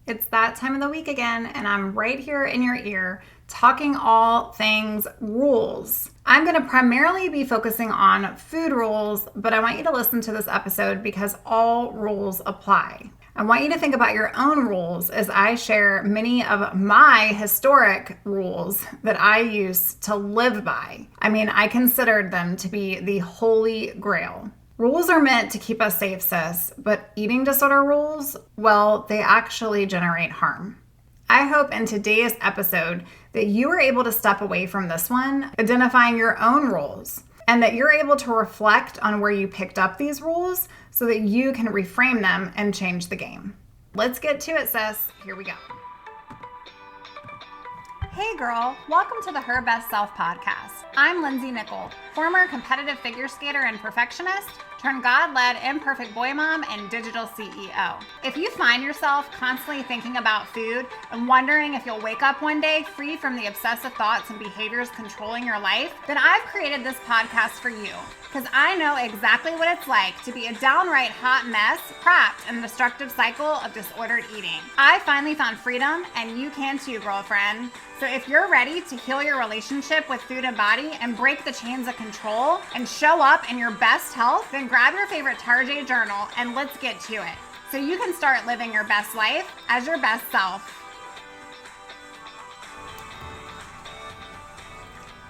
It's that time of the week again, and I'm right here in your ear talking all things rules. I'm going to primarily be focusing on food rules, but I want you to listen to this episode because all rules apply. I want you to think about your own rules as I share many of my historic rules that I used to live by. I mean, I considered them to be the holy grail. Rules are meant to keep us safe, sis, but eating disorder rules, well, they actually generate harm. I hope in today's episode that you are able to step away from this one, identifying your own rules, and that you're able to reflect on where you picked up these rules so that you can reframe them and change the game. Let's get to it, sis. Here we go. Hey girl, welcome to the Her Best Self podcast. I'm Lindsay Nickel, former competitive figure skater and perfectionist, turned God-led imperfect boy mom and digital CEO. If you find yourself constantly thinking about food and wondering if you'll wake up one day free from the obsessive thoughts and behaviors controlling your life, then I've created this podcast for you. Because I know exactly what it's like to be a downright hot mess, trapped in a destructive cycle of disordered eating. I finally found freedom, and you can too, girlfriend. So if you're ready to heal your relationship with food and body and break the chains of control and show up in your best health, then grab your favorite Tarjay journal and let's get to it. So you can start living your best life as your best self.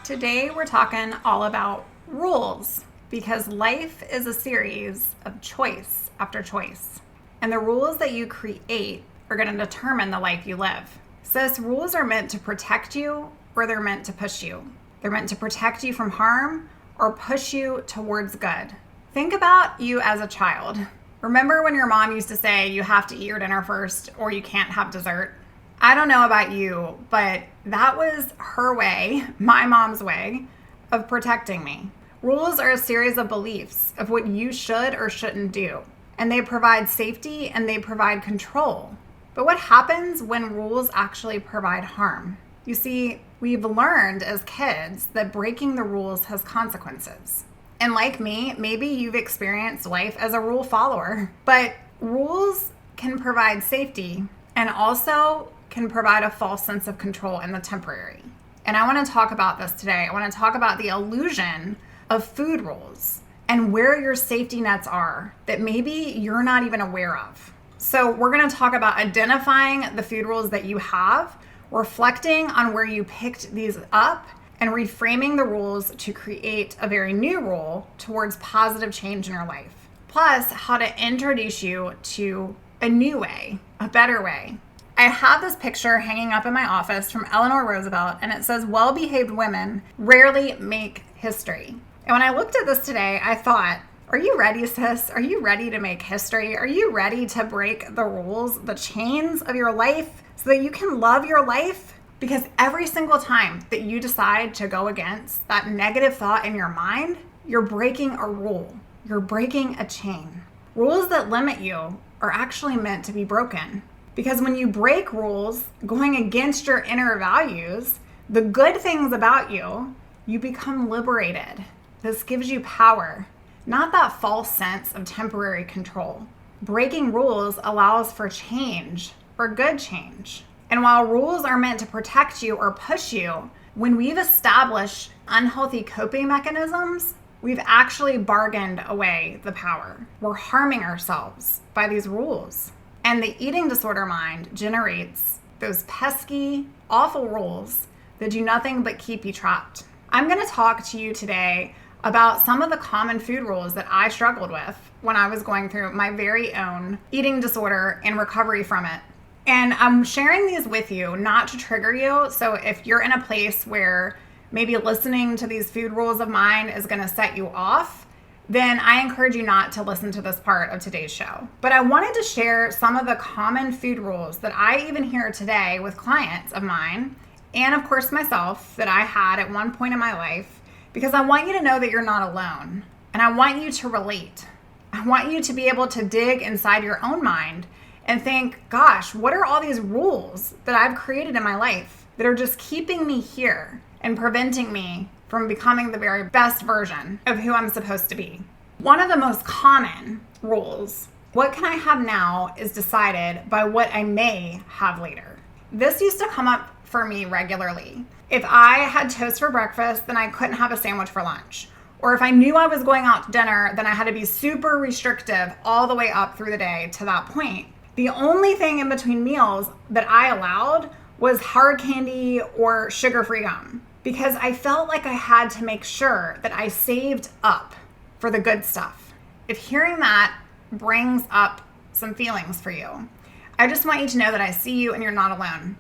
Today we're talking all about rules. Because life is a series of choice after choice. And the rules that you create are going to determine the life you live. Sis, rules are meant to protect you or they're meant to push you. They're meant to protect you from harm or push you towards good. Think about you as a child. Remember when your mom used to say you have to eat your dinner first or you can't have dessert? I don't know about you, but that was her way, my mom's way, of protecting me. Rules are a series of beliefs of what you should or shouldn't do, and they provide safety and they provide control. But what happens when rules actually provide harm? You see, we've learned as kids that breaking the rules has consequences. And like me, maybe you've experienced life as a rule follower, but rules can provide safety and also can provide a false sense of control in the temporary. And I want to talk about this today. I want to talk about the illusion of food rules and where your safety nets are that maybe you're not even aware of. So we're going to talk about identifying the food rules that you have, reflecting on where you picked these up, and reframing the rules to create a very new rule towards positive change in your life. Plus, how to introduce you to a new way, a better way. I have this picture hanging up in my office from Eleanor Roosevelt, and it says, "Well-behaved women rarely make history." And when I looked at this today, I thought, are you ready, sis? Are you ready to make history? Are you ready to break the rules, the chains of your life so that you can love your life? Because every single time that you decide to go against that negative thought in your mind, you're breaking a rule. You're breaking a chain. Rules that limit you are actually meant to be broken. Because when you break rules going against your inner values, the good things about you, you become liberated. This gives you power, not that false sense of temporary control. Breaking rules allows for change, for good change. And while rules are meant to protect you or push you, when we've established unhealthy coping mechanisms, we've actually bargained away the power. We're harming ourselves by these rules. And the eating disorder mind generates those pesky, awful rules that do nothing but keep you trapped. I'm going to talk to you today about some of the common food rules that I struggled with when I was going through my very own eating disorder and recovery from it. And I'm sharing these with you not to trigger you. So if you're in a place where maybe listening to these food rules of mine is going to set you off, then I encourage you not to listen to this part of today's show. But I wanted to share some of the common food rules that I even hear today with clients of mine, and of course myself, that I had at one point in my life, because I want you to know that you're not alone. And I want you to relate. I want you to be able to dig inside your own mind and think, gosh, what are all these rules that I've created in my life that are just keeping me here and preventing me from becoming the very best version of who I'm supposed to be? One of the most common rules What can I have now is decided by what I may have later. This used to come up for me regularly. If I had toast for breakfast, then I couldn't have a sandwich for lunch. Or if I knew I was going out to dinner, then I had to be super restrictive all the way up through the day to that point. The only thing in between meals that I allowed was hard candy or sugar-free gum, because I felt like I had to make sure that I saved up for the good stuff. If hearing that brings up some feelings for you, I just want you to know that I see you and you're not alone.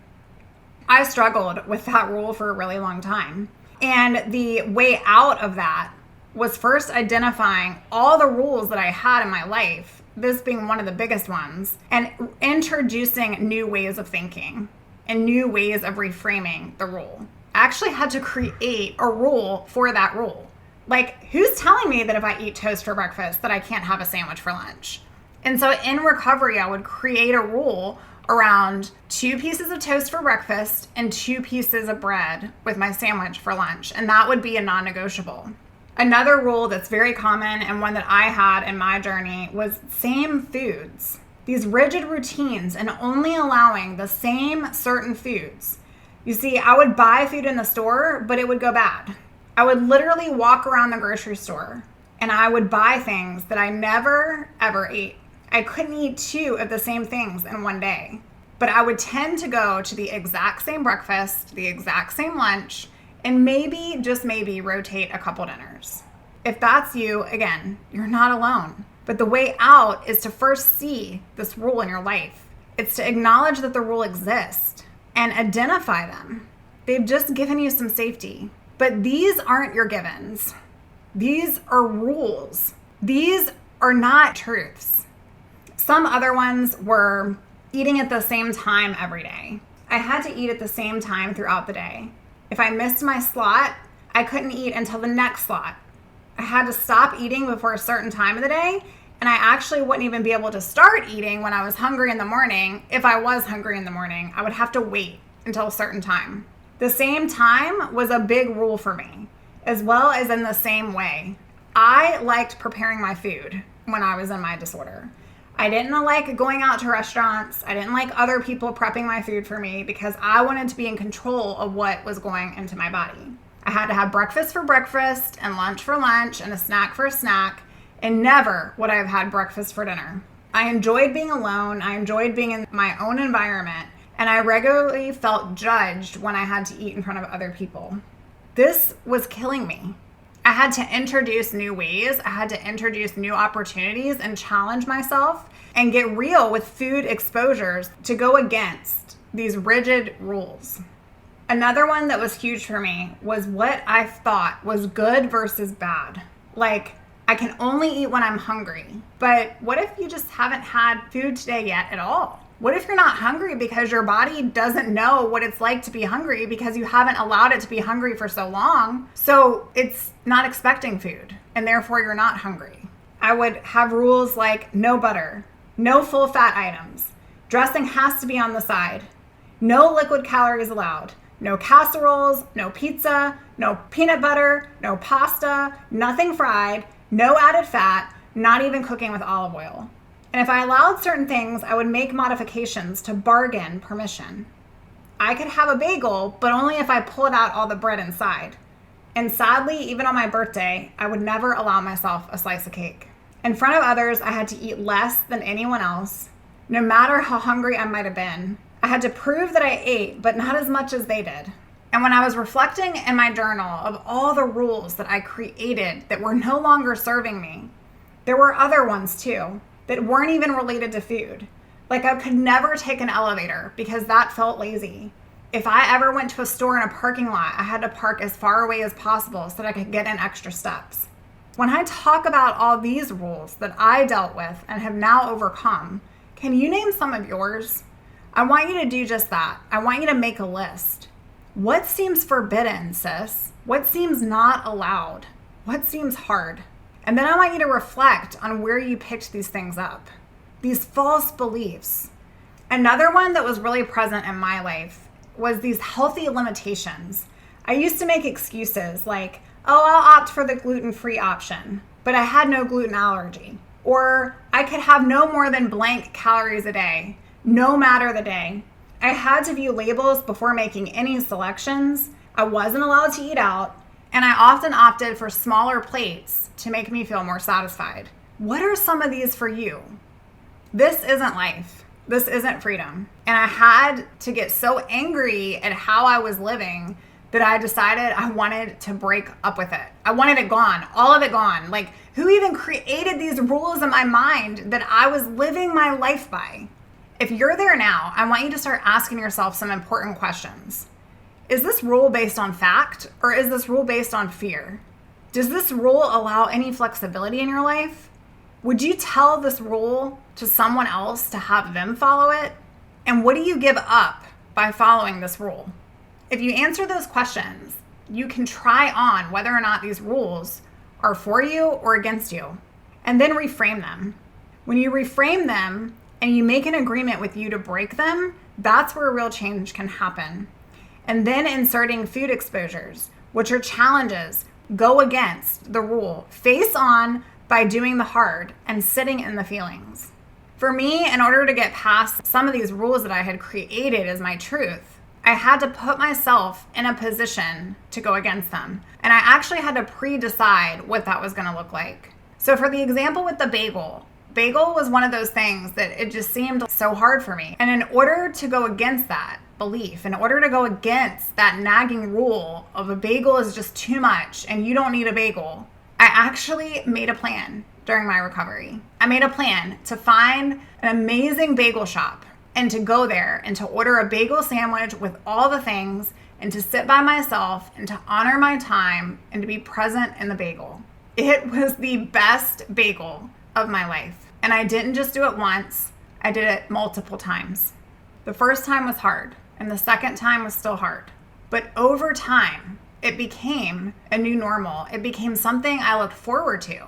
I struggled with that rule for a really long time. And the way out of that was first identifying all the rules that I had in my life, this being one of the biggest ones, and introducing new ways of thinking and new ways of reframing the rule. I actually had to create a rule for that rule. Like, who's telling me that if I eat toast for breakfast that I can't have a sandwich for lunch? And so in recovery, I would create a rule around 2 pieces of toast for breakfast and 2 pieces of bread with my sandwich for lunch. And that would be a non-negotiable. Another rule that's very common and one that I had in my journey was same foods. These rigid routines and only allowing the same certain foods. You see, I would buy food in the store, but it would go bad. I would literally walk around the grocery store and I would buy things that I never, ever ate. I couldn't eat 2 of the same things in one day, but I would tend to go to the exact same breakfast, the exact same lunch, and maybe, just maybe, rotate a couple dinners. If that's you, again, you're not alone. But the way out is to first see this rule in your life. It's to acknowledge that the rule exists and identify them. They've just given you some safety. But these aren't your givens. These are rules. These are not truths. Some other ones were eating at the same time every day. I had to eat at the same time throughout the day. If I missed my slot, I couldn't eat until the next slot. I had to stop eating before a certain time of the day, and I actually wouldn't even be able to start eating when I was hungry in the morning. If I was hungry in the morning, I would have to wait until a certain time. The same time was a big rule for me, as well as in the same way. I liked preparing my food when I was in my disorder. I didn't like going out to restaurants. I didn't like other people prepping my food for me because I wanted to be in control of what was going into my body. I had to have breakfast for breakfast and lunch for lunch and a snack for a snack, and never would I have had breakfast for dinner. I enjoyed being alone. I enjoyed being in my own environment, and I regularly felt judged when I had to eat in front of other people. This was killing me. I had to introduce new ways. I had to introduce new opportunities and challenge myself and get real with food exposures to go against these rigid rules. Another one that was huge for me was what I thought was good versus bad. Like, I can only eat when I'm hungry. But what if you just haven't had food today yet at all? What if you're not hungry because your body doesn't know what it's like to be hungry because you haven't allowed it to be hungry for so long? So it's not expecting food, and therefore you're not hungry. I would have rules like no butter, no full fat items, dressing has to be on the side, no liquid calories allowed, no casseroles, no pizza, no peanut butter, no pasta, nothing fried, no added fat, not even cooking with olive oil. And if I allowed certain things, I would make modifications to bargain permission. I could have a bagel, but only if I pulled out all the bread inside. And sadly, even on my birthday, I would never allow myself a slice of cake. In front of others, I had to eat less than anyone else. No matter how hungry I might have been, I had to prove that I ate, but not as much as they did. And when I was reflecting in my journal of all the rules that I created that were no longer serving me, there were other ones too that weren't even related to food. Like, I could never take an elevator because that felt lazy. If I ever went to a store in a parking lot, I had to park as far away as possible so that I could get in extra steps. When I talk about all these rules that I dealt with and have now overcome, can you name some of yours? I want you to do just that. I want you to make a list. What seems forbidden, sis? What seems not allowed? What seems hard? And then I want you to reflect on where you picked these things up. These false beliefs. Another one that was really present in my life was these healthy limitations. I used to make excuses like, oh, I'll opt for the gluten-free option, but I had no gluten allergy. Or I could have no more than blank calories a day, no matter the day. I had to view labels before making any selections. I wasn't allowed to eat out, and I often opted for smaller plates to make me feel more satisfied. What are some of these for you? This isn't life. This isn't freedom. And I had to get so angry at how I was living that I decided I wanted to break up with it. I wanted it gone, all of it gone. Like, who even created these rules in my mind that I was living my life by? If you're there now, I want you to start asking yourself some important questions. Is this rule based on fact, or is this rule based on fear? Does this rule allow any flexibility in your life? Would you tell this rule to someone else to have them follow it? And what do you give up by following this rule? If you answer those questions, you can try on whether or not these rules are for you or against you, and then reframe them. When you reframe them and you make an agreement with you to break them, that's where real change can happen. And then inserting food exposures, which are challenges, go against the rule, face on by doing the hard and sitting in the feelings. For me, in order to get past some of these rules that I had created as my truth, I had to put myself in a position to go against them. And I actually had to pre-decide what that was going to look like. So for the example with the bagel was one of those things that it just seemed so hard for me. And in order to go against that belief, in order to go against that nagging rule of a bagel is just too much and you don't need a bagel, I actually made a plan during my recovery. I made a plan to find an amazing bagel shop and to go there and to order a bagel sandwich with all the things and to sit by myself and to honor my time and to be present in the bagel. It was the best bagel of my life. And I didn't just do it once, I did it multiple times. The first time was hard, and the second time was still hard. But over time, it became a new normal. It became something I looked forward to.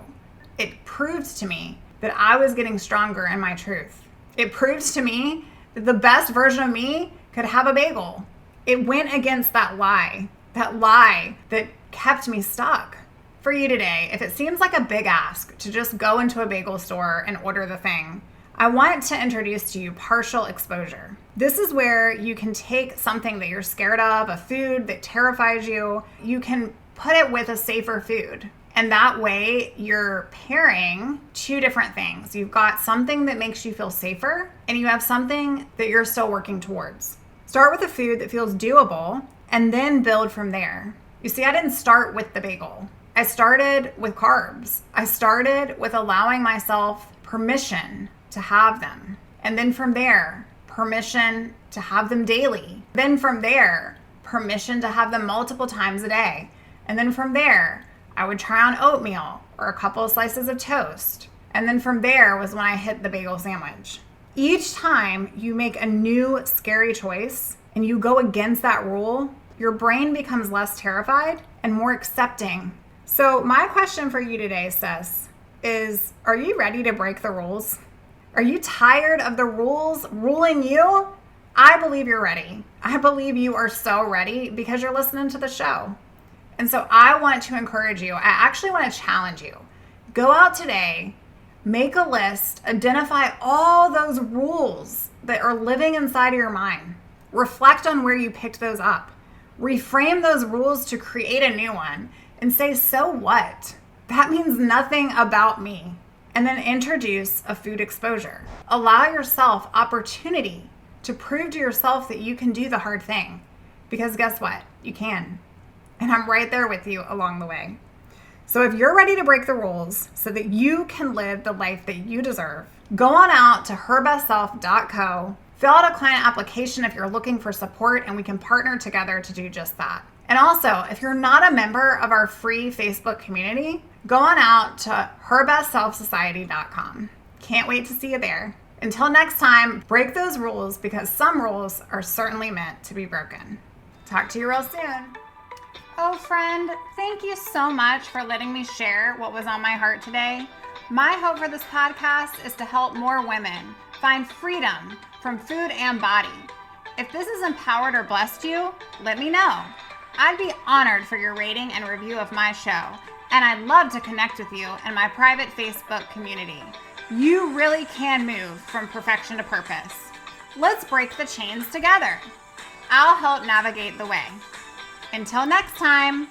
It proved to me that I was getting stronger in my truth. It proved to me that the best version of me could have a bagel. It went against that lie that kept me stuck. For you today, if it seems like a big ask to just go into a bagel store and order the thing, I want to introduce to you partial exposure. This is where you can take something that you're scared of, a food that terrifies you, you can put it with a safer food. And that way you're pairing two different things. You've got something that makes you feel safer, and you have something that you're still working towards. Start with a food that feels doable, and then build from there. You see, I didn't start with the bagel. I started with carbs. I started with allowing myself permission to have them. And then from there, permission to have them daily. Then from there, permission to have them multiple times a day. And then from there, I would try on oatmeal or a couple of slices of toast. And then from there was when I hit the bagel sandwich. Each time you make a new scary choice and you go against that rule, your brain becomes less terrified and more accepting. So my question for you today, sis, is are you ready to break the rules? Are you tired of the rules ruling you? I believe you're ready. I believe you are so ready because you're listening to the show. And so I want to encourage you. I actually want to challenge you. Go out today, make a list, identify all those rules that are living inside of your mind. Reflect on where you picked those up. Reframe those rules to create a new one and say, so what? That means nothing about me. And then introduce a food exposure. Allow yourself opportunity to prove to yourself that you can do the hard thing. Because guess what? You can. And I'm right there with you along the way. So if you're ready to break the rules so that you can live the life that you deserve, go on out to herbestself.co, fill out a client application if you're looking for support, and we can partner together to do just that. And also, if you're not a member of our free Facebook community, go on out to herbestselfsociety.com. Can't wait to see you there. Until next time, break those rules because some rules are certainly meant to be broken. Talk to you real soon. Oh, friend, thank you so much for letting me share what was on my heart today. My hope for this podcast is to help more women find freedom from food and body. If this has empowered or blessed you, let me know. I'd be honored for your rating and review of my show, and I'd love to connect with you in my private Facebook community. You really can move from perfection to purpose. Let's break the chains together. I'll help navigate the way. Until next time,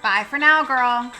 bye for now, girl.